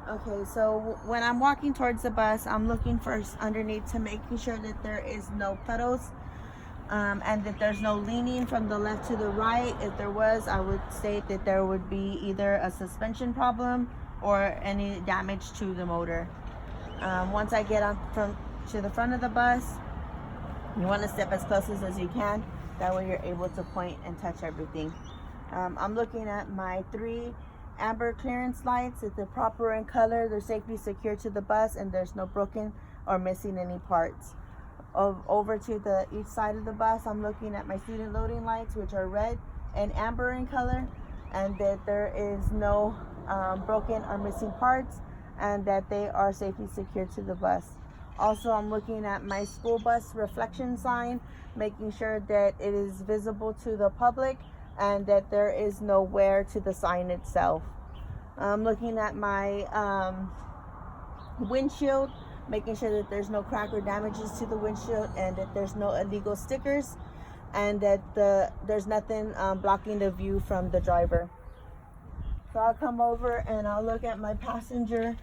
Okay, so when I'm walking towards the bus, I'm looking first underneath to making sure that there is no puddles, and that there's no leaning from the left to the right. If there was, I would state that there would be either a suspension problem or any damage to the motor. Once I get to the front of the bus, you want to step as close as you can. That way you're able to point and touch everything. I'm looking at my 3 amber clearance lights. If they're proper in color, they're safely secured to the bus, and there's no broken or missing any parts. Over to each side of the bus, I'm looking at my student loading lights, which are red and amber in color, and that there is no broken or missing parts, and that they are safely secured to the bus. Also, I'm looking at my school bus reflection sign, making sure that it is visible to the public and that there is no wear to the sign itself. I'm looking at my windshield, making sure that there's no crack or damages to the windshield, and that there's no illegal stickers, and that there's nothing blocking the view from the driver. So I'll come over and I'll look at my passenger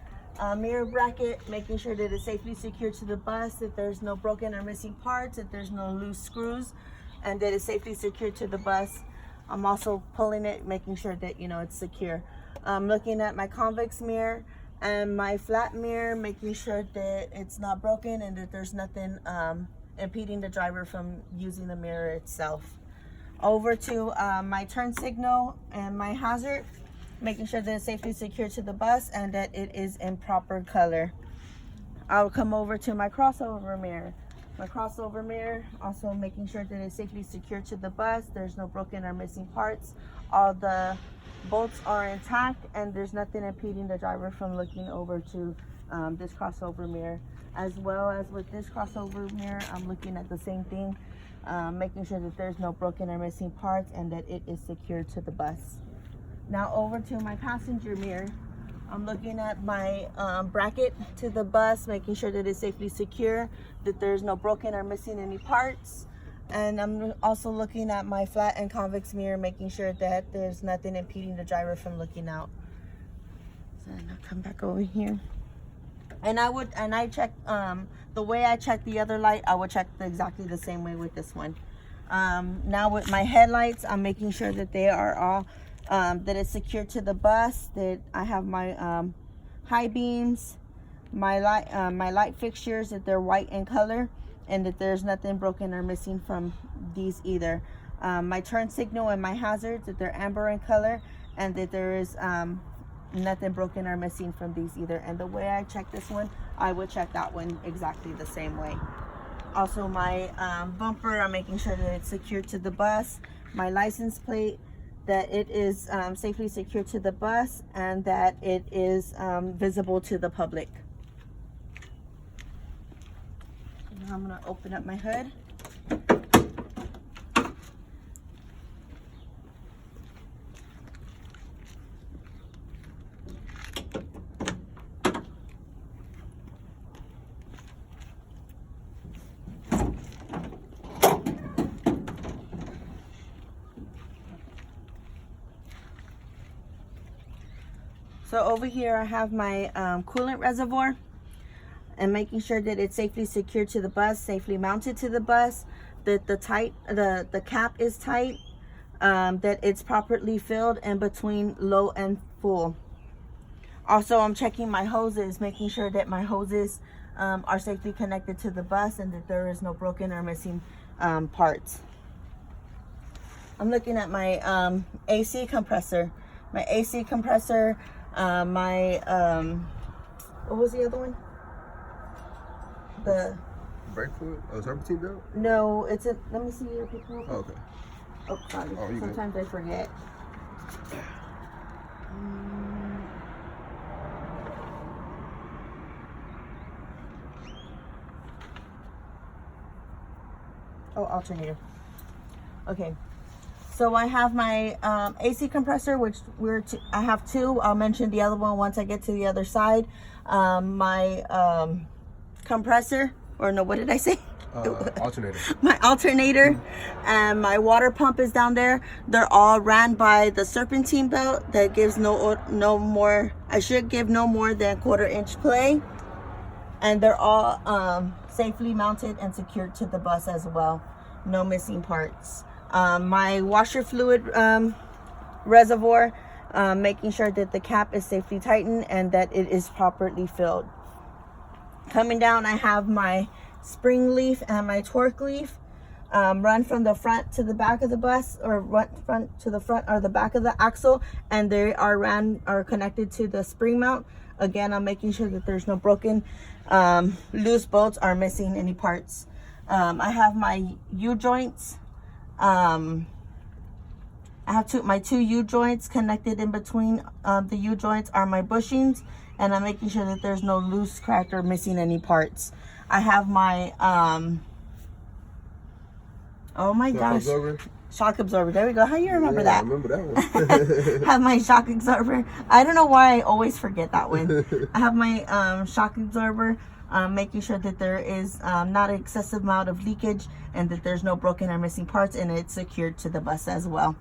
mirror bracket, making sure that it's safely secured to the bus, that there's no broken or missing parts, that there's no loose screws, and that it's safely secured to the bus. I'm also pulling it, making sure that it's secure. I'm looking at my convex mirror and my flat mirror, making sure that it's not broken and that there's nothing impeding the driver from using the mirror itself. Over to my turn signal and my hazard, making sure that it's safely secured to the bus and that it is in proper color. I'll come over to my crossover mirror. My crossover mirror, also making sure that it's safely secured to the bus. There's no broken or missing parts. All the bolts are intact, and there's nothing impeding the driver from looking over to this crossover mirror. As well as with this crossover mirror, I'm looking at the same thing, making sure that there's no broken or missing parts and that it is secured to the bus. Now over to my passenger mirror. I'm looking at my bracket to the bus, making sure that it's safely secure, that there's no broken or missing any parts. And I'm also looking at my flat and convex mirror, making sure that there's nothing impeding the driver from looking out. So I'll come back over here. And I check the way I check the other light, I would check exactly the same way with this one. Now with my headlights, I'm making sure that they are all that it's secured to the bus, that I have my high beams, my light fixtures, that they're white in color, and that there's nothing broken or missing from these either. My turn signal and my hazards, that they're amber in color, and that there is nothing broken or missing from these either. And the way I check this one, I would check that one exactly the same way. Also my bumper, I'm making sure that it's secured to the bus. My license plate, that it is safely secured to the bus, and that it is visible to the public. Now I'm going to open up my hood. So over here I have my coolant reservoir, and making sure that it's safely secured to the bus, safely mounted to the bus, that the cap is tight, that it's properly filled in between low and full. Also, I'm checking my hoses, making sure that my hoses are safely connected to the bus and that there is no broken or missing parts. I'm looking at my AC compressor. My AC compressor, what was the other one? The brake fluid? Oh, serpentine belt? No, it's a. Let me see your picture. Oh, okay. Oh, sorry. Oh, sometimes good. I forget. Oh, alternator. Okay. So I have my AC compressor, which I have 2. I'll mention the other one once I get to the other side. My compressor or no, what did I say? Alternator. My alternator and my water pump is down there. They're all ran by the serpentine belt that gives no more. I should give no more than 1/4 inch play, and they're all safely mounted and secured to the bus as well. No missing parts. My washer fluid reservoir, making sure that the cap is safely tightened and that it is properly filled. Coming down, I have my spring leaf and my torque leaf run from the front to the back of the bus, or front to the front or the back of the axle, and they are connected to the spring mount. Again, I'm making sure that there's no broken loose bolts or missing any parts. I have my U-joints. I have my two U-joints connected. In between the U-joints are my bushings, and I'm making sure that there's no loose, cracked, or missing any parts. I have my oh my gosh, shock absorber. There we go. How you remember that? I remember that one. Have my shock absorber. I don't know why I always forget that one. I have my shock absorber, making sure that there is not an excessive amount of leakage and that there's no broken or missing parts, and it's secured to the bus as well.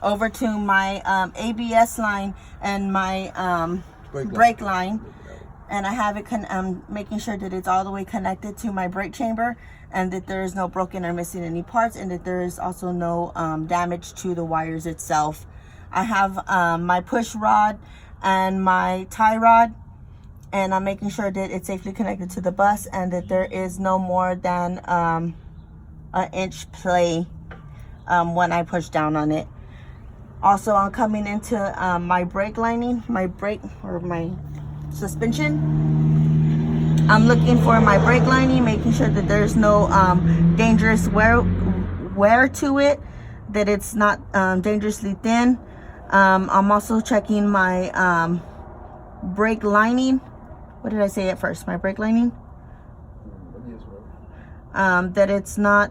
Over to my ABS line and my brake line. And I have it making sure that it's all the way connected to my brake chamber, and that there is no broken or missing any parts, and that there is also no damage to the wires itself. I have my push rod and my tie rod, and I'm making sure that it's safely connected to the bus and that there is no more than an inch play when I push down on it. Also, I'm coming into my brake lining, my brake or my suspension. I'm looking for my brake lining, making sure that there's no dangerous wear to it, that it's not dangerously thin. I'm also checking my brake lining. What did I say at first? My brake lining? That it's not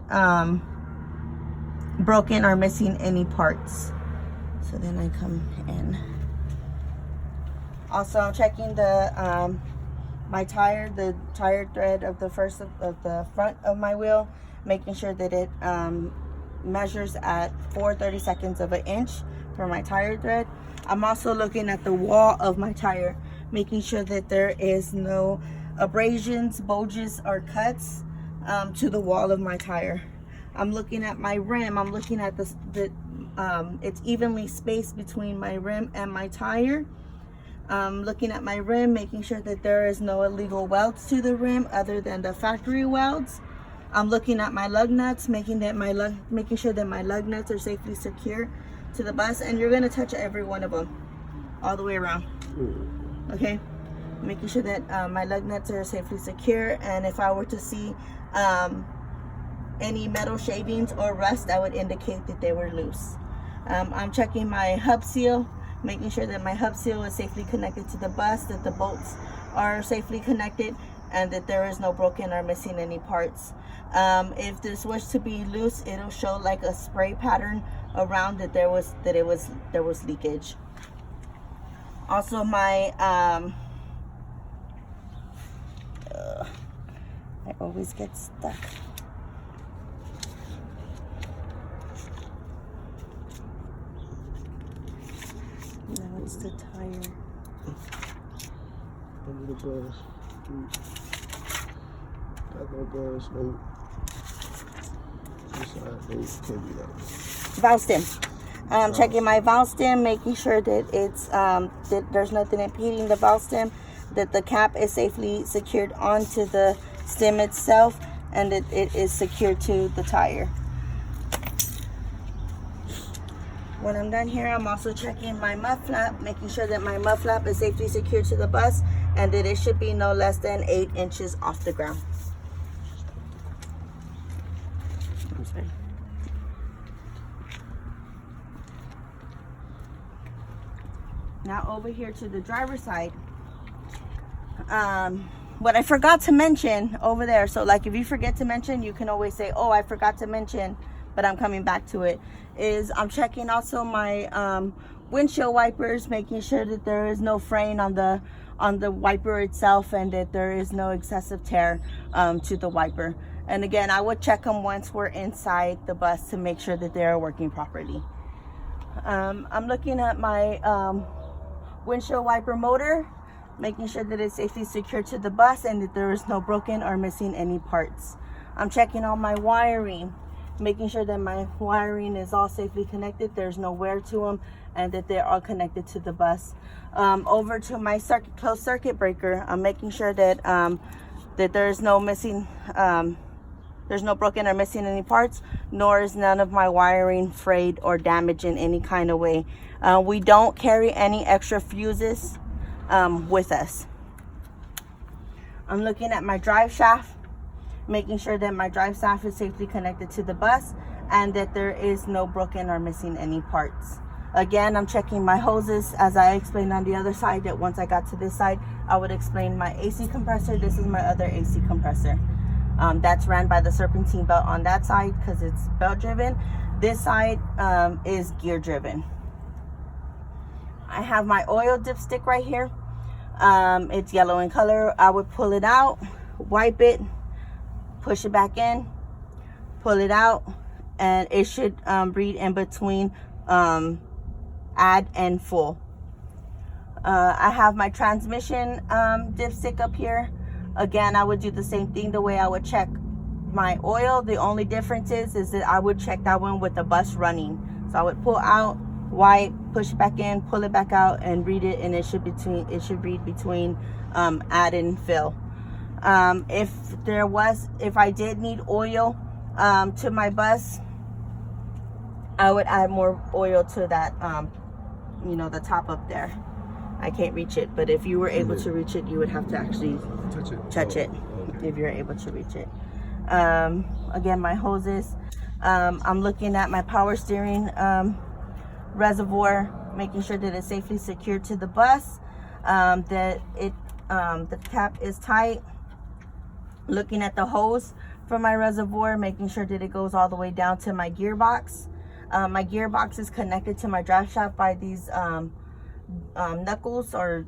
broken or missing any parts. So then I come in. Also, I'm checking the my tire, the tire thread of the front of my wheel, making sure that it measures at 4/32 of an inch for my tire thread. I'm also looking at the wall of my tire, making sure that there is no abrasions, bulges, or cuts to the wall of my tire. I'm looking at my rim. I'm looking at it's evenly spaced between my rim and my tire. Looking at my rim, making sure that there is no illegal welds to the rim other than the factory welds. I'm looking at my lug nuts, making sure that my lug nuts are safely secure to the bus, and you're gonna touch every one of them all the way around. Okay, making sure that my lug nuts are safely secure, and if I were to see any metal shavings or rust, that would indicate that they were loose. I'm checking my hub seal, making sure that my hub seal is safely connected to the bus, that the bolts are safely connected, and that there is no broken or missing any parts. If this was to be loose, it'll show like a spray pattern around that there was leakage. Also, my I always get stuck. Now it's the tire. Under the bus. Got no bus, no. This side, no, can't be that. Valve stem. I'm checking my valve stem, making sure that it's that there's nothing impeding the valve stem, that the cap is safely secured onto the stem itself, and that it is secured to the tire. When I'm done here, I'm also checking my mud flap, making sure that my mud flap is safely secured to the bus, and that it should be no less than 8 inches off the ground. I'm sorry. Now over here to the driver's side, what I forgot to mention over there, so like if you forget to mention, you can always say, oh, I forgot to mention, but I'm coming back to it, is I'm checking also my windshield wipers, making sure that there is no fraying on the on the wiper itself, and that there is no excessive tear to the wiper. And again, I would check them once we're inside the bus to make sure that they're working properly. I'm looking at my windshield wiper motor, making sure that it's safely secured to the bus and that there is no broken or missing any parts. I'm checking all my wiring, making sure that my wiring is all safely connected, there's no wear to them, and that they're all connected to the bus. Over to my closed circuit breaker, I'm making sure that that there's no missing, there's no broken or missing any parts, nor is none of my wiring frayed or damaged in any kind of way. We don't carry any extra fuses with us. I'm looking at my drive shaft, making sure that my drive shaft is safely connected to the bus and that there is no broken or missing any parts. Again, I'm checking my hoses as I explained on the other side, that once I got to this side, I would explain my AC compressor. This is my other AC compressor. That's ran by the serpentine belt on that side because it's belt driven. This side is gear driven. I have my oil dipstick right here. It's yellow in color. I would pull it out, wipe it, push it back in, pull it out, and it should read in between add and full. I have my transmission dipstick up here. Again, I would do the same thing the way I would check my oil. The only difference is that I would check that one with the bus running. So I would pull out, wipe, push it back in, pull it back out, and read it, and it should read between add and fill. If I did need oil to my bus, I would add more oil to that, the top up there. I can't reach it, but if you were able to reach it, you would have to actually touch it if you're able to reach it. Again, my hoses. I'm looking at my power steering reservoir, making sure that it's safely secured to the bus, that the cap is tight. Looking at the hose for my reservoir, making sure that it goes all the way down to my gearbox. My gearbox is connected to my drive shaft by these knuckles, or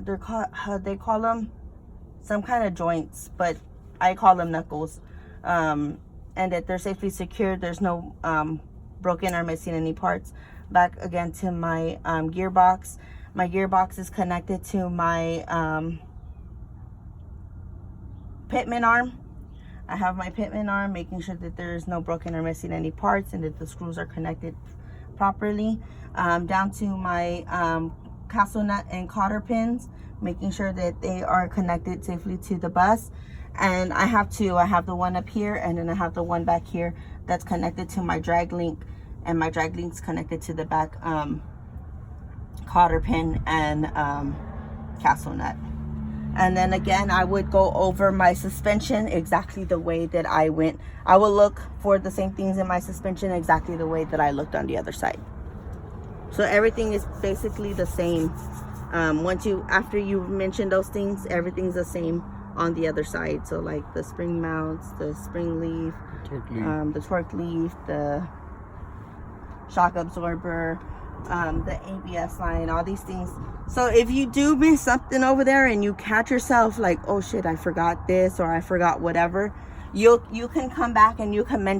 they call them some kind of joints, but I call them knuckles, and that they're safely secured. There's no broken or missing any parts. Back again to my gearbox. My gearbox is connected to my pitman arm. I have my pitman arm, making sure that there is no broken or missing any parts and that the screws are connected properly. Down to my castle nut and cotter pins, making sure that they are connected safely to the bus. And I have two. I have the one up here, and then I have the one back here that's connected to my drag link, and my drag link's connected to the back cotter pin and castle nut. And then again, I would go over my suspension exactly the way that I went. I will look for the same things in my suspension exactly the way that I looked on the other side. So everything is basically the same. After you mention those things, everything's the same on the other side. So like the spring mounts, the spring leaf, the torque leaf, the shock absorber, the ABS line, all these things. So if you do miss something over there and you catch yourself like, oh shit, I forgot this or I forgot whatever, you can come back and you can mention